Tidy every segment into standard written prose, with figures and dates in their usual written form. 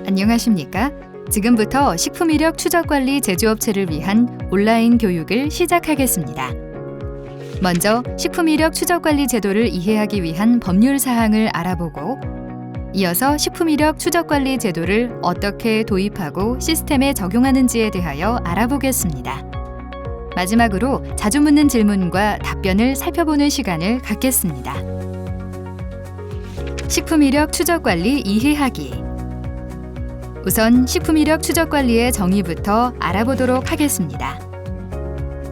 안녕하십니까? 지금부터 식품 이력 추적 관리 제조업체를 위한 온라인 교육을 시작하겠습니다. 먼저 식품 이력 추적 관리 제도를 이해하기 위한 법률 사항을 알아보고, 이어서 식품 이력 추적 관리 제도를 어떻게 도입하고 시스템에 적용하는지에 대하여 알아보겠습니다. 마지막으로 자주 묻는 질문과 답변을 살펴보는 시간을 갖겠습니다. 식품 이력 추적 관리 이해하기. 우선 식품 이력 추적 관리의 정의부터 알아보도록 하겠습니다.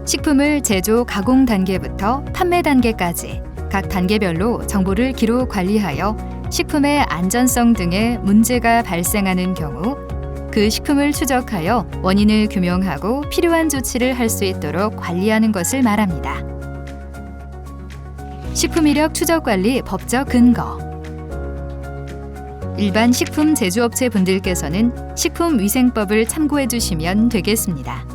식품을 제조, 가공 단계부터 판매 단계까지 각 단계별로 정보를 기록 관리하여 식품의 안전성 등의 문제가 발생하는 경우 그 식품을 추적하여 원인을 규명하고 필요한 조치를 할 수 있도록 관리하는 것을 말합니다. 식품 이력 추적 관리 법적 근거. 일반 식품 제조업체 분들께서는 식품위생법을 참고해 주시면 되겠습니다.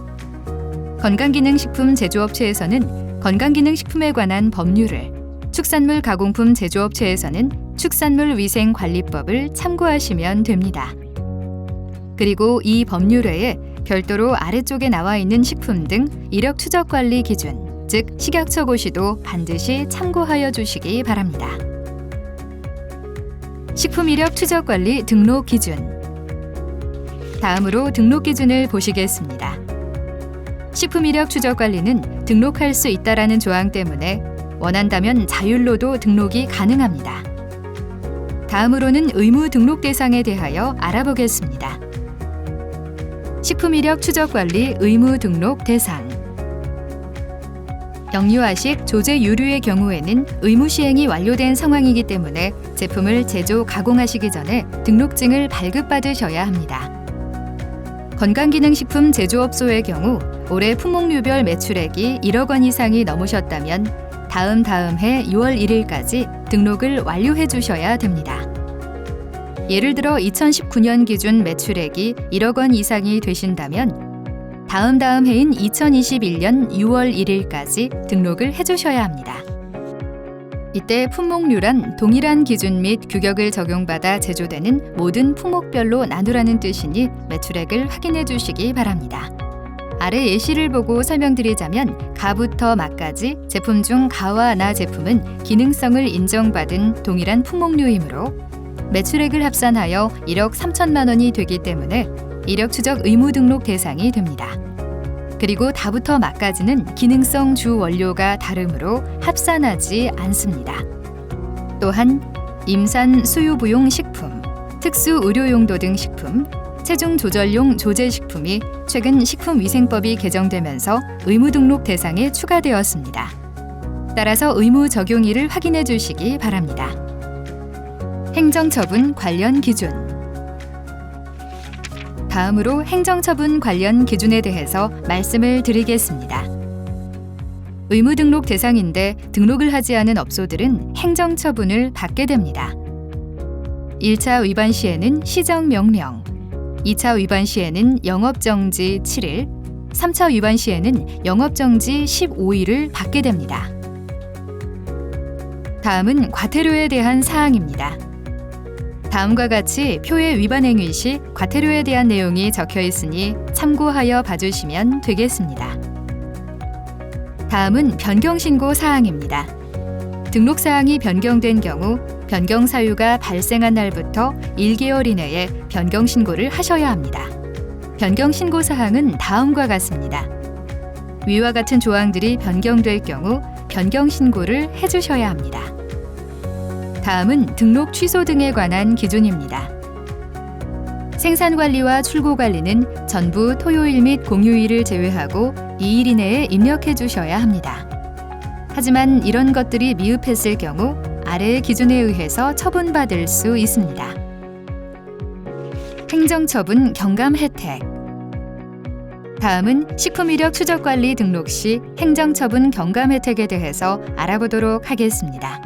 건강기능식품 제조업체에서는 건강기능식품에 관한 법률을, 축산물 가공품 제조업체에서는 축산물위생관리법을 참고하시면 됩니다. 그리고 이 법률 외에 별도로 아래쪽에 나와 있는 식품 등 이력 추적 관리 기준, 즉 식약처 고시도 반드시 참고하여 주시기 바랍니다. 식품 이력 추적 관리 등록 기준. 다음으로 등록 기준을 보시겠습니다. 식품 이력 추적 관리는 등록할 수 있다라는 조항 때문에 원한다면 자율로도 등록이 가능합니다. 다음으로는 의무 등록 대상에 대하여 알아보겠습니다. 식품 이력 추적 관리 의무 등록 대상. 영유아식, 조제 유류의 경우에는 의무 시행이 완료된 상황이기 때문에 제품을 제조, 가공하시기 전에 등록증을 발급받으셔야 합니다. 건강기능식품 제조업소의 경우 올해 품목류별 매출액이 1억 원 이상이 넘으셨다면 다음 해 6월 1일까지 등록을 완료해 주셔야 됩니다. 예를 들어 2019년 기준 매출액이 1억 원 이상이 되신다면 다음 해인 2021년 6월 1일까지 등록을 해주셔야 합니다. 이때 품목류란 동일한 기준 및 규격을 적용받아 제조되는 모든 품목별로 나누라는 뜻이니 매출액을 확인해 주시기 바랍니다. 아래 예시를 보고 설명드리자면 가부터 마까지 제품 중 가와 나 제품은 기능성을 인정받은 동일한 품목류이므로 매출액을 합산하여 1억 3천만 원이 되기 때문에 이력 추적 의무 등록 대상이 됩니다. 그리고 다부터 마까지는 기능성 주 원료가 다르므로 합산하지 않습니다. 또한 임산 수유부용 식품, 특수 의료용도 등 식품, 체중 조절용 조제식품이 최근 식품위생법이 개정되면서 의무 등록 대상에 추가되었습니다. 따라서 의무 적용일을 확인해 주시기 바랍니다. 행정처분 관련 기준. 다음으로 행정처분 관련 기준에 대해서 말씀을 드리겠습니다. 의무 등록 대상인데 등록을 하지 않은 업소들은 행정처분을 받게 됩니다. 1차 위반 시에는 시정명령, 2차 위반 시에는 영업정지 7일, 3차 위반 시에는 영업정지 15일을 받게 됩니다. 다음은 과태료에 대한 사항입니다. 다음과 같이 표의 위반 행위 시 과태료에 대한 내용이 적혀 있으니 참고하여 봐주시면 되겠습니다. 다음은 변경신고 사항입니다. 등록 사항이 변경된 경우 변경 사유가 발생한 날부터 1개월 이내에 변경신고를 하셔야 합니다. 변경신고 사항은 다음과 같습니다. 위와 같은 조항들이 변경될 경우 변경신고를 해주셔야 합니다. 다음은 등록 취소 등에 관한 기준입니다. 생산관리와 출고관리는 전부 토요일 및 공휴일을 제외하고 2일 이내에 입력해 주셔야 합니다. 하지만 이런 것들이 미흡했을 경우 아래의 기준에 의해서 처분받을 수 있습니다. 행정처분 경감 혜택. 다음은 식품이력 추적관리 등록 시 행정처분 경감 혜택에 대해서 알아보도록 하겠습니다.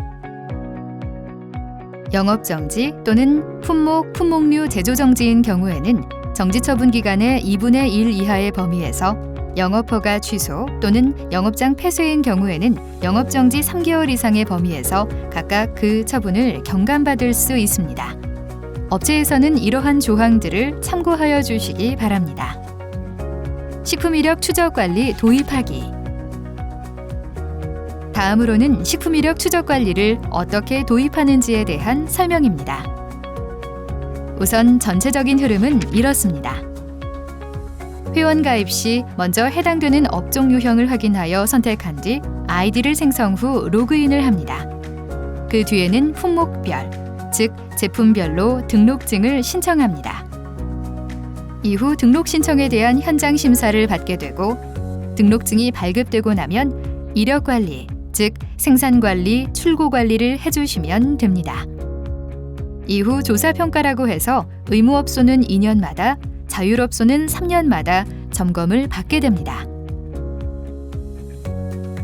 영업정지 또는 품목류 제조정지인 경우에는 정지처분 기간의 2분의 1 이하의 범위에서 영업허가 취소 또는 영업장 폐쇄인 경우에는 영업정지 3개월 이상의 범위에서 각각 그 처분을 경감받을 수 있습니다. 업체에서는 이러한 조항들을 참고하여 주시기 바랍니다. 식품 이력 추적 관리 도입하기. 다음으로는 식품 이력 추적 관리를 어떻게 도입하는지에 대한 설명입니다. 우선 전체적인 흐름은 이렇습니다. 회원 가입 시 먼저 해당되는 업종 유형을 확인하여 선택한 뒤 아이디를 생성 후 로그인을 합니다. 그 뒤에는 품목별, 즉 제품별로 등록증을 신청합니다. 이후 등록 신청에 대한 현장 심사를 받게 되고 등록증이 발급되고 나면 이력 관리, 즉 생산 관리, 출고 관리를 해주시면 됩니다. 이후 조사 평가라고 해서 의무업소는 2년마다, 자율업소는 3년마다 점검을 받게 됩니다.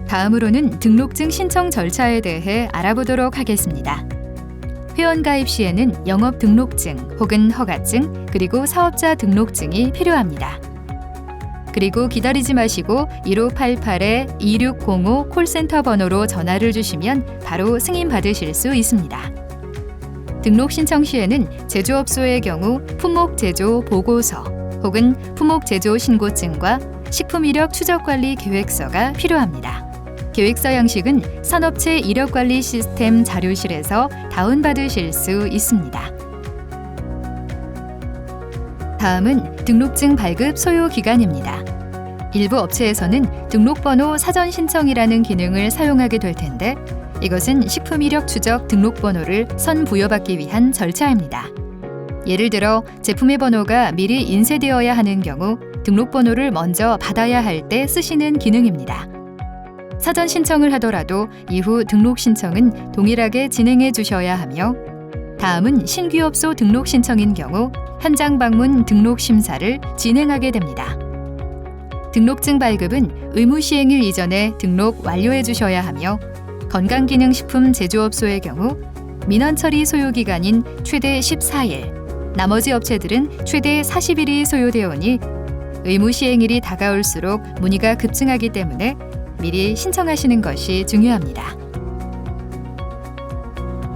다음으로는 등록증 신청 절차에 대해 알아보도록 하겠습니다. 회원 가입 시에는 영업 등록증 혹은 허가증 그리고 사업자 등록증이 필요합니다. 그리고 기다리지 마시고 1588-2605 콜센터 번호로 전화를 주시면 바로 승인 받으실 수 있습니다. 등록 신청 시에는 제조업소의 경우 품목 제조 보고서 혹은 품목 제조 신고증과 식품 이력 추적 관리 계획서가 필요합니다. 계획서 양식은 산업체 이력 관리 시스템 자료실에서 다운받으실 수 있습니다. 다음은 등록증 발급 소요 기간입니다. 일부 업체에서는 등록번호 사전 신청이라는 기능을 사용하게 될 텐데 이것은 식품 이력 추적 등록번호를 선부여받기 위한 절차입니다. 예를 들어 제품의 번호가 미리 인쇄되어야 하는 경우 등록번호를 먼저 받아야 할 때 쓰시는 기능입니다. 사전 신청을 하더라도 이후 등록 신청은 동일하게 진행해 주셔야 하며 다음은 신규업소 등록 신청인 경우 현장 방문 등록 심사를 진행하게 됩니다. 등록증 발급은 의무 시행일 이전에 등록 완료해 주셔야 하며 건강기능식품 제조업소의 경우 민원 처리 소요기간인 최대 14일, 나머지 업체들은 최대 40일이 소요되어 오니 의무 시행일이 다가올수록 문의가 급증하기 때문에 미리 신청하시는 것이 중요합니다.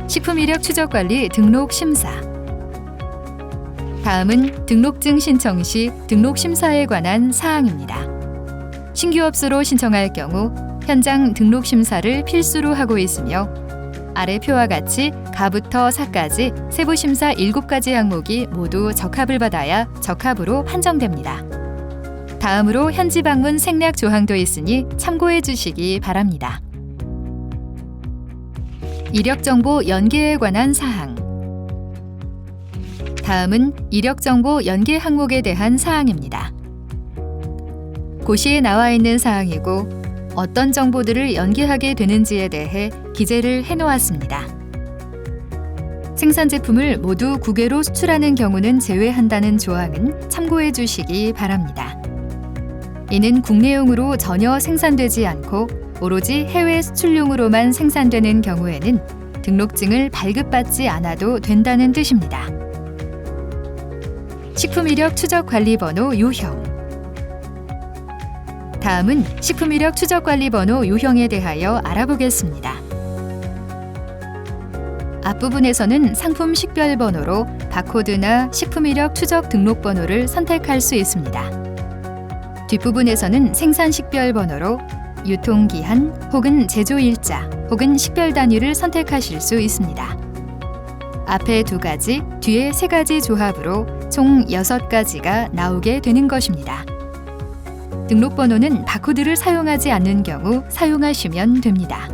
식품 이력 추적 관리 등록 심사. 다음은 등록증 신청 시 등록 심사에 관한 사항입니다. 신규업소로 신청할 경우 현장 등록 심사를 필수로 하고 있으며 아래 표와 같이 가부터 사까지 세부 심사 7가지 항목이 모두 적합을 받아야 적합으로 판정됩니다. 다음으로 현지 방문 생략 조항도 있으니 참고해 주시기 바랍니다. 이력 정보 연계에 관한 사항. 다음은 이력 정보 연계 항목에 대한 사항입니다. 고시에 나와 있는 사항이고 어떤 정보들을 연계하게 되는지에 대해 기재를 해놓았습니다. 생산 제품을 모두 국외로 수출하는 경우는 제외한다는 조항은 참고해 주시기 바랍니다. 이는 국내용으로 전혀 생산되지 않고 오로지 해외 수출용으로만 생산되는 경우에는 등록증을 발급받지 않아도 된다는 뜻입니다. 식품 이력 추적 관리 번호 유형. 다음은 식품 이력 추적 관리 번호 유형에 대하여 알아보겠습니다. 앞부분에서는 상품 식별 번호로 바코드나 식품 이력 추적 등록 번호를 선택할 수 있습니다. 뒷부분에서는 생산 식별 번호로 유통기한 혹은 제조일자 혹은 식별 단위를 선택하실 수 있습니다. 앞에 2가지, 뒤에 3가지 조합으로 총 6가지가 나오게 되는 것입니다. 등록번호는 바코드를 사용하지 않는 경우 사용하시면 됩니다.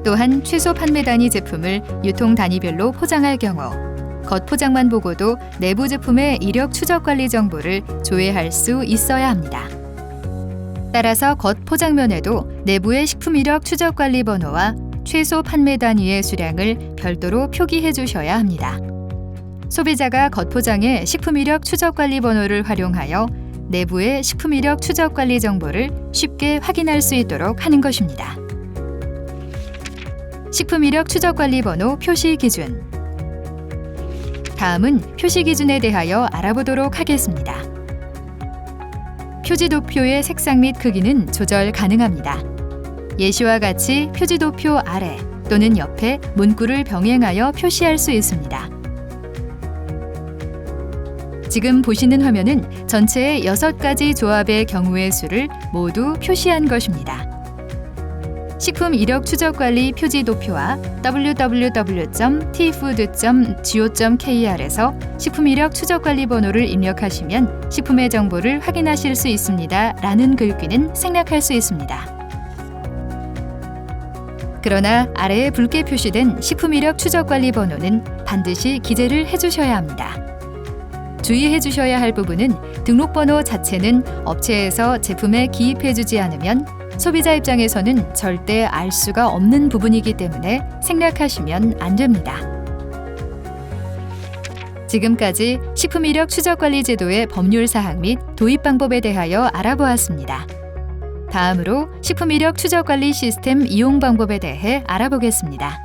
또한 최소 판매 단위 제품을 유통 단위별로 포장할 경우 겉포장만 보고도 내부 제품의 이력 추적 관리 정보를 조회할 수 있어야 합니다. 따라서 겉포장면에도 내부의 식품 이력 추적 관리 번호와 최소 판매 단위의 수량을 별도로 표기해 주셔야 합니다. 소비자가 겉포장에 식품 이력 추적 관리 번호를 활용하여 내부의 식품 이력 추적 관리 정보를 쉽게 확인할 수 있도록 하는 것입니다. 식품 이력 추적 관리 번호 표시 기준. 다음은 표시 기준에 대하여 알아보도록 하겠습니다. 표지도표의 색상 및 크기는 조절 가능합니다. 예시와 같이 표지도표 아래 또는 옆에 문구를 병행하여 표시할 수 있습니다. 지금 보시는 화면은 전체의 6가지 조합의 경우의 수를 모두 표시한 것입니다. 식품 이력 추적 관리 표지 도표와 www.tfood.go.kr에서 식품 이력 추적 관리 번호를 입력하시면 식품의 정보를 확인하실 수 있습니다. 라는 글귀는 생략할 수 있습니다. 그러나 아래에 붉게 표시된 식품 이력 추적 관리 번호는 반드시 기재를 해주셔야 합니다. 주의해 주셔야 할 부분은 등록번호 자체는 업체에서 제품에 기입해주지 않으면 소비자 입장에서는 절대 알 수가 없는 부분이기 때문에 생략하시면 안 됩니다. 지금까지 식품 이력 추적 관리 제도의 법률 사항 및 도입 방법에 대하여 알아보았습니다. 다음으로 식품 이력 추적 관리 시스템 이용 방법에 대해 알아보겠습니다.